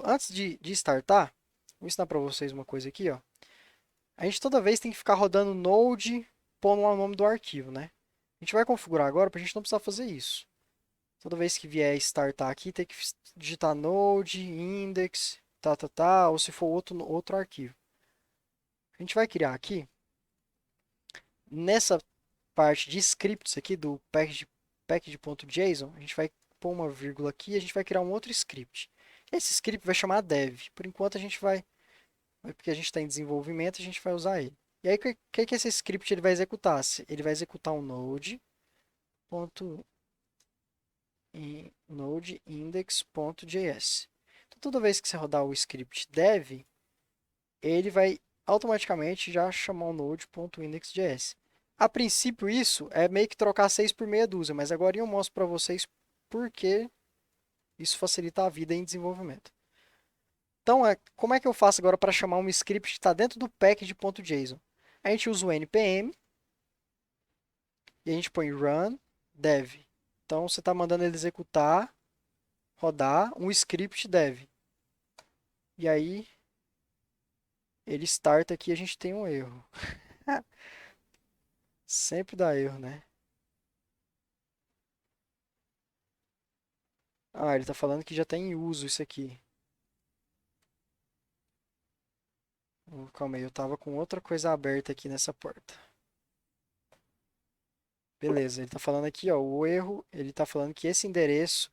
antes de startar, vou ensinar para vocês uma coisa aqui, ó. A gente toda vez tem que ficar rodando node, pondo lá o nome do arquivo, né? A gente vai configurar agora para a gente não precisar fazer isso. Toda vez que vier startar aqui, tem que digitar node, index, tá, ou se for outro arquivo. A gente vai criar aqui, nessa parte de scripts aqui do package.json, a gente vai pôr uma vírgula aqui e a gente vai criar um outro script. Esse script vai chamar dev. Por enquanto a gente vai, porque a gente está em desenvolvimento, a gente vai usar ele. E aí, o que esse script ele vai executar? Ele vai executar um node index.js. Então, toda vez que você rodar o script dev, ele vai automaticamente já chamar o node.index.js. A princípio, isso é meio que trocar 6 por meia dúzia, mas agora eu mostro para vocês por que isso facilita a vida em desenvolvimento. Então, como é que eu faço agora para chamar um script que está dentro do package.json? A gente usa o npm e a gente põe run dev. Então, você está mandando ele executar, rodar um script dev. E aí, ele starta aqui e a gente tem um erro. Sempre dá erro, né? Ah, ele está falando que já tem em uso isso aqui. Calma aí, eu estava com outra coisa aberta aqui nessa porta. Beleza, ele está falando aqui, ó, o erro, ele está falando que esse endereço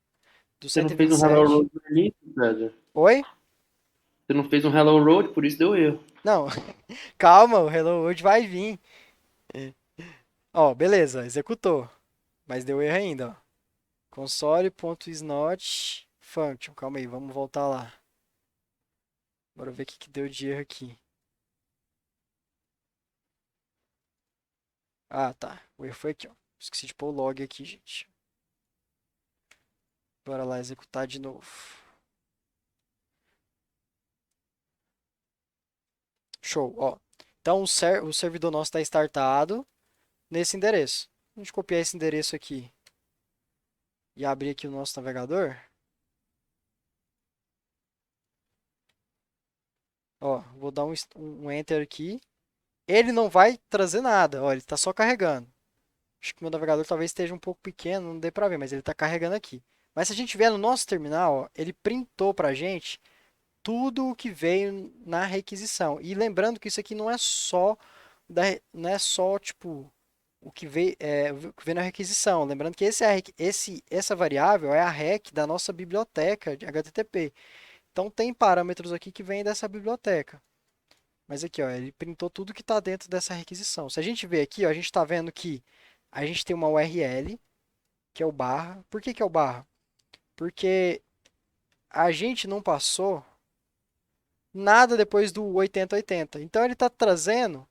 do Você não cento e fez vinte e um Hello sete. Road no início, César? Oi? Você não fez um Hello Road, por isso deu erro. Não, calma, o Hello World vai vir. Ó, beleza, executou, mas deu erro ainda, ó. Console.isNotFunction. Calma aí, vamos voltar lá. Bora ver o que deu de erro aqui. Ah, tá. O erro foi aqui, ó. Esqueci de pôr o log aqui, gente. Bora lá executar de novo. Show, ó. Então o servidor nosso está startado nesse endereço. A gente copiar esse endereço aqui e abrir aqui o nosso navegador. Ó, vou dar um enter aqui. Ele não vai trazer nada, ó, ele está só carregando. Acho que o meu navegador talvez esteja um pouco pequeno, não dê para ver, mas ele está carregando aqui. Mas se a gente vier no nosso terminal, ó, ele printou para a gente tudo o que veio na requisição. E lembrando que isso aqui não é só tipo o que veio, o que veio na requisição. Lembrando que essa variável é a rec da nossa biblioteca de HTTP. Então tem parâmetros aqui que vêm dessa biblioteca. Mas aqui, ó, ele printou tudo que está dentro dessa requisição. Se a gente ver aqui, ó, a gente está vendo que a gente tem uma URL, que é o barra. Por que é o barra? Porque a gente não passou nada depois do 8080. Então ele está trazendo,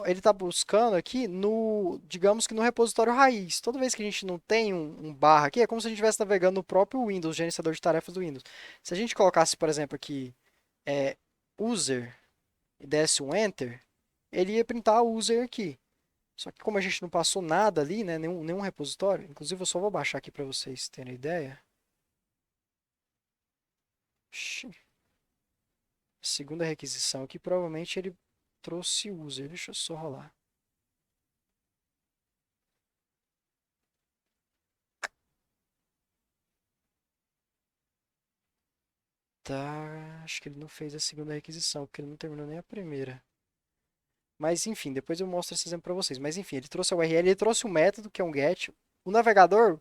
ele está buscando aqui no, digamos que no repositório raiz. Toda vez que a gente não tem um barra aqui, é como se a gente estivesse navegando no próprio Windows, gerenciador de tarefas do Windows. Se a gente colocasse, por exemplo, aqui user e desse um enter, ele ia printar o user aqui. Só que como a gente não passou nada ali, né, nenhum repositório, inclusive eu só vou baixar aqui para vocês terem ideia. Segunda requisição aqui, provavelmente ele trouxe user. Deixa eu só rolar. Tá, acho que ele não fez a segunda requisição, porque ele não terminou nem a primeira. Mas enfim, depois eu mostro esse exemplo para vocês. Mas enfim, ele trouxe a URL, ele trouxe o método, que é um get. O navegador,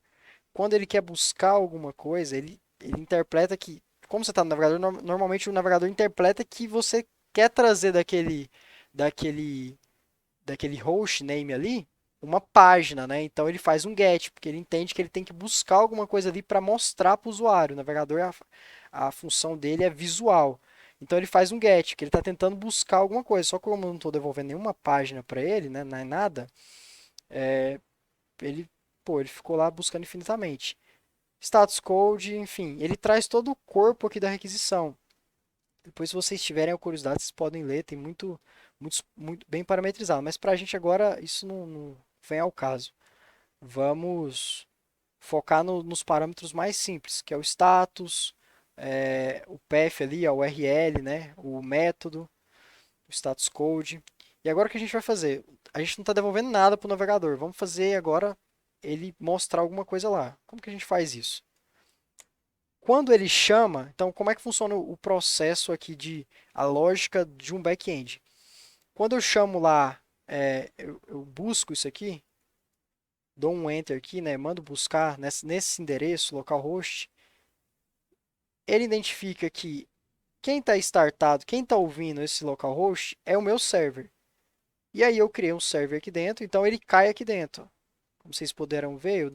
quando ele quer buscar alguma coisa, ele interpreta que, como você está no navegador, normalmente o navegador interpreta que você quer trazer daquele, daquele host name ali uma página, né? Então ele faz um get, porque ele entende que ele tem que buscar alguma coisa ali para mostrar para o usuário. O navegador, a função dele é visual. Então ele faz um get, que ele está tentando buscar alguma coisa. Só que como eu não estou devolvendo nenhuma página para ele, né? Não é nada, ele, pô, ele ficou lá buscando infinitamente. Status code, enfim, ele traz todo o corpo aqui da requisição. Depois, se vocês tiverem a curiosidade, vocês podem ler, tem muito bem parametrizado. Mas para a gente agora, isso não vem ao caso. Vamos focar nos parâmetros mais simples, que é o status, o path ali, ó, o URL, né? O método, o status code. E agora o que a gente vai fazer? A gente não está devolvendo nada para o navegador. Vamos fazer agora ele mostrar alguma coisa lá. Como que a gente faz isso? Quando ele chama, então como é que funciona o processo aqui de a lógica de um back-end? Quando eu chamo lá, eu busco isso aqui, dou um enter aqui, né? Mando buscar nesse endereço, localhost, ele identifica que quem está startado, quem está ouvindo esse localhost é o meu server. E aí eu criei um server aqui dentro, então ele cai aqui dentro. Como vocês puderam ver,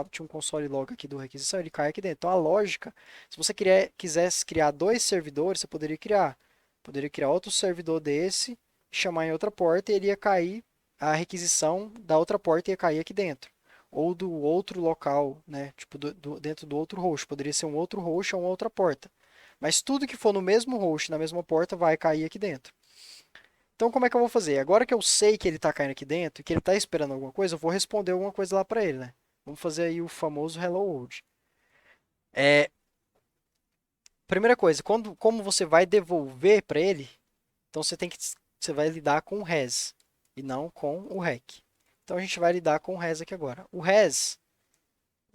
tinha um console log aqui do requisição, ele cai aqui dentro. Então a lógica, se você quisesse criar dois servidores, você poderia criar. Poderia criar outro servidor desse, chamar em outra porta e ele ia cair, a requisição da outra porta ia cair aqui dentro. Ou do outro local, né? Tipo, dentro do outro host. Poderia ser um outro host ou uma outra porta. Mas tudo que for no mesmo host, na mesma porta, vai cair aqui dentro. Então, como é que eu vou fazer? Agora que eu sei que ele está caindo aqui dentro e que ele está esperando alguma coisa, eu vou responder alguma coisa lá para ele, né? Vamos fazer aí o famoso Hello World. É, primeira coisa, como você vai devolver para ele, então você vai lidar com o res e não com o rec. Então a gente vai lidar com o res aqui agora. O res,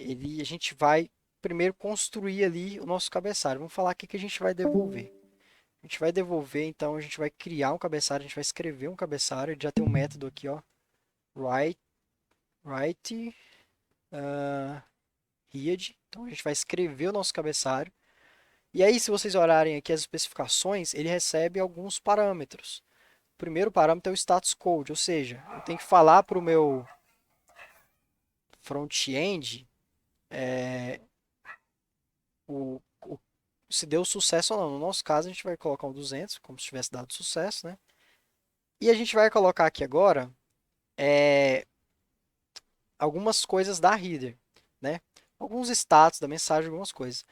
a gente vai primeiro construir ali o nosso cabeçalho. Vamos falar o que a gente vai devolver. A gente vai devolver, então a gente vai criar um cabeçalho, a gente vai escrever um cabeçalho, já tem um método aqui, ó, write read. Então a gente vai escrever o nosso cabeçalho. E aí, se vocês olharem aqui as especificações, ele recebe alguns parâmetros. O primeiro parâmetro é o status code, ou seja, eu tenho que falar para o meu front-end se deu sucesso ou não. No nosso caso, a gente vai colocar um 200, como se tivesse dado sucesso, né? E a gente vai colocar aqui agora algumas coisas da header, né? Alguns status da mensagem, algumas coisas.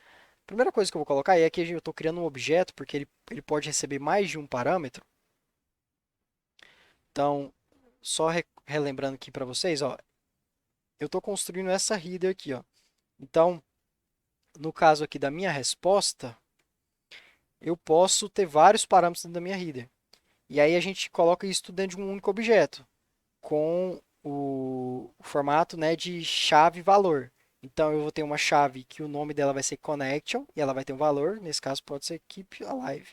A primeira coisa que eu vou colocar é que eu estou criando um objeto, porque ele pode receber mais de um parâmetro. Então, só relembrando aqui para vocês, ó, eu estou construindo essa header aqui, ó. Então, no caso aqui da minha resposta, eu posso ter vários parâmetros dentro da minha header. E aí a gente coloca isso tudo dentro de um único objeto, com o formato, né, de chave-valor. Então, eu vou ter uma chave que o nome dela vai ser connection, e ela vai ter um valor, nesse caso pode ser keep alive.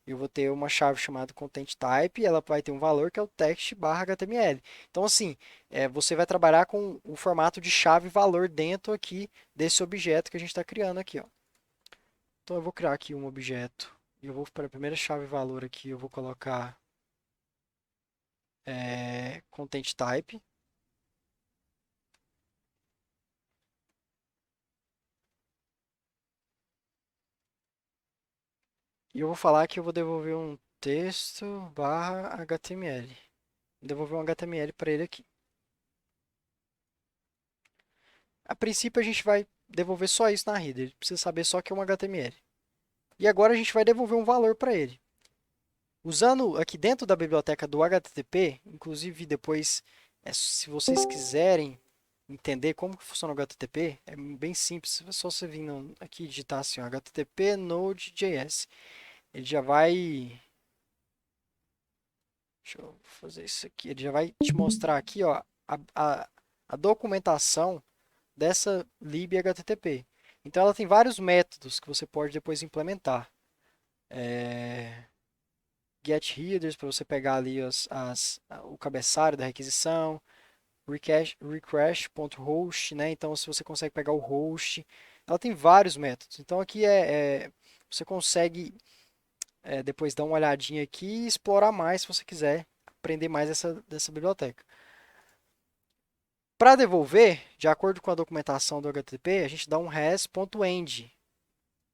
Eu vou ter uma chave chamada content type e ela vai ter um valor que é o text barra HTML. Então, assim, você vai trabalhar com o formato de chave valor dentro aqui desse objeto que a gente está criando aqui, ó. Então, eu vou criar aqui um objeto. E eu vou para a primeira chave valor aqui, eu vou colocar content type. E eu vou falar que eu vou devolver um texto barra HTML. Vou devolver um HTML para ele aqui. A princípio, a gente vai devolver só isso na header. Ele precisa saber só que é um HTML. E agora a gente vai devolver um valor para ele. Usando aqui dentro da biblioteca do HTTP, inclusive depois, se vocês quiserem entender como que funciona o HTTP, é bem simples. É só você vir aqui e digitar assim, ó, HTTP Node.js. Ele já vai... Deixa eu fazer isso aqui. Ele já vai te mostrar aqui, ó, a documentação dessa lib HTTP. Então ela tem vários métodos que você pode depois implementar. Get headers para você pegar ali o cabeçalho da requisição, request.host, né? Então, se você consegue pegar o host, ela tem vários métodos. Então, aqui você consegue depois dar uma olhadinha aqui e explorar mais se você quiser aprender mais dessa biblioteca. Para devolver, de acordo com a documentação do HTTP, a gente dá um res.end.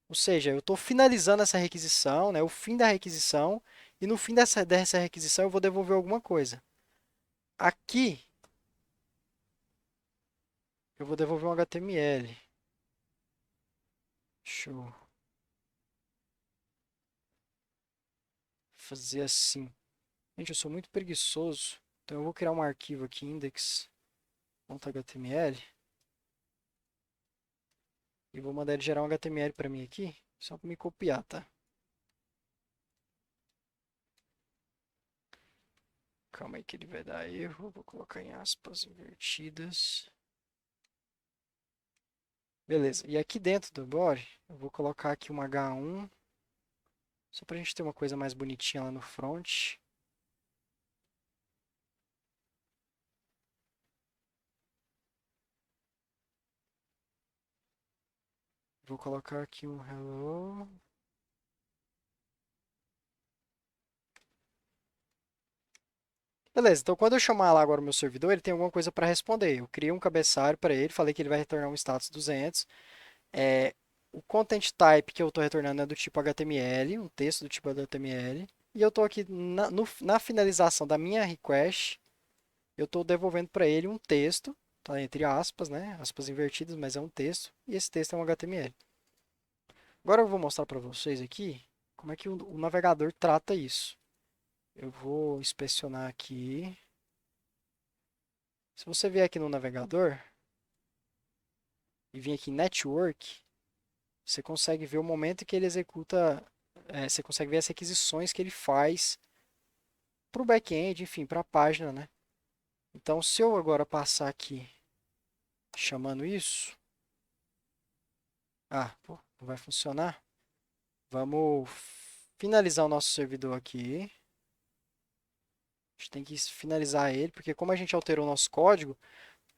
Ou seja, eu estou finalizando essa requisição, né, o fim da requisição, e no fim dessa requisição eu vou devolver alguma coisa. Aqui, eu vou devolver um HTML. Deixa eu fazer assim. Gente, eu sou muito preguiçoso, então eu vou criar um arquivo aqui, index.html, e vou mandar ele gerar um HTML para mim aqui. Só para me copiar, tá? Calma aí que ele vai dar erro. Vou colocar em aspas invertidas. Beleza. E aqui dentro do body, eu vou colocar aqui uma H1. Só pra gente ter uma coisa mais bonitinha lá no front. Vou colocar aqui um hello. Beleza, então quando eu chamar lá agora o meu servidor, ele tem alguma coisa para responder. Eu criei um cabeçalho para ele, falei que ele vai retornar um status 200. O content type que eu estou retornando é do tipo HTML, um texto do tipo HTML. E eu estou aqui na finalização da minha request, eu estou devolvendo para ele um texto, tá entre aspas, né? Aspas invertidas, mas é um texto. E esse texto é um HTML. Agora eu vou mostrar para vocês aqui como é que o navegador trata isso. Eu vou inspecionar aqui. Se você vier aqui no navegador e vir aqui em Network, você consegue ver o momento em que ele executa, você consegue ver as requisições que ele faz para o back-end, enfim, para a página, né? Então, se eu agora passar aqui chamando isso, pô, não vai funcionar. Vamos finalizar o nosso servidor aqui. A gente tem que finalizar ele, porque como a gente alterou o nosso código,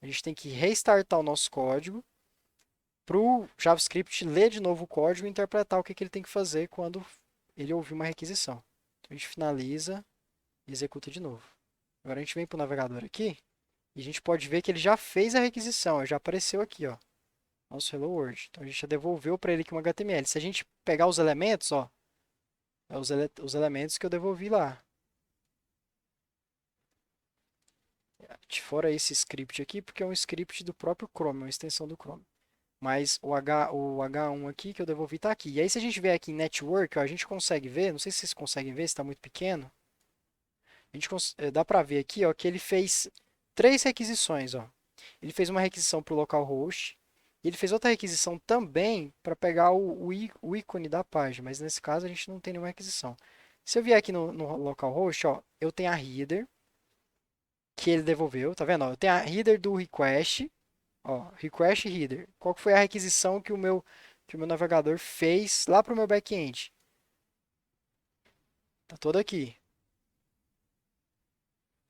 a gente tem que restartar o nosso código para o JavaScript ler de novo o código e interpretar o que ele tem que fazer quando ele ouvir uma requisição. Então a gente finaliza e executa de novo. Agora a gente vem para o navegador aqui e a gente pode ver que ele já fez a requisição, já apareceu aqui, ó, nosso Hello World. Então a gente já devolveu para ele aqui um HTML. Se a gente pegar os elementos, ó, é os elementos que eu devolvi lá. De fora esse script aqui, porque é um script do próprio Chrome, uma extensão do Chrome. Mas o H1 aqui que eu devolvi está aqui. E aí, se a gente vier aqui em Network, ó, a gente consegue ver, não sei se vocês conseguem ver, se está muito pequeno. A gente dá para ver aqui ó, que ele fez três requisições. Ó. Ele fez uma requisição para o localhost. E ele fez outra requisição também para pegar o ícone da página. Mas nesse caso a gente não tem nenhuma requisição. Se eu vier aqui no localhost, ó, eu tenho a header que ele devolveu. Tá vendo? Ó, eu tenho a header do request. Ó, request header. Qual foi a requisição que o meu navegador fez lá para o meu back-end? Tá todo aqui.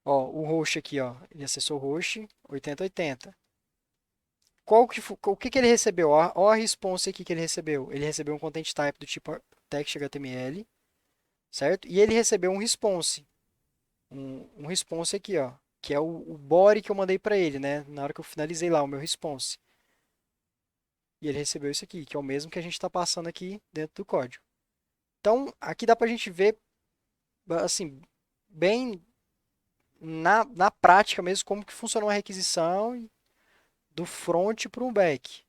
Ó, o host aqui, ó, ele acessou o host 8080. O que ele recebeu? Ó a response aqui que ele recebeu. Ele recebeu um content type do tipo text HTML, certo? E ele recebeu um response. Um response aqui, ó, que é o body que eu mandei para ele, né? Na hora que eu finalizei lá o meu response. E ele recebeu isso aqui, que é o mesmo que a gente está passando aqui dentro do código. Então, aqui dá para a gente ver, assim, bem na prática mesmo, como que funciona uma requisição do front para um back.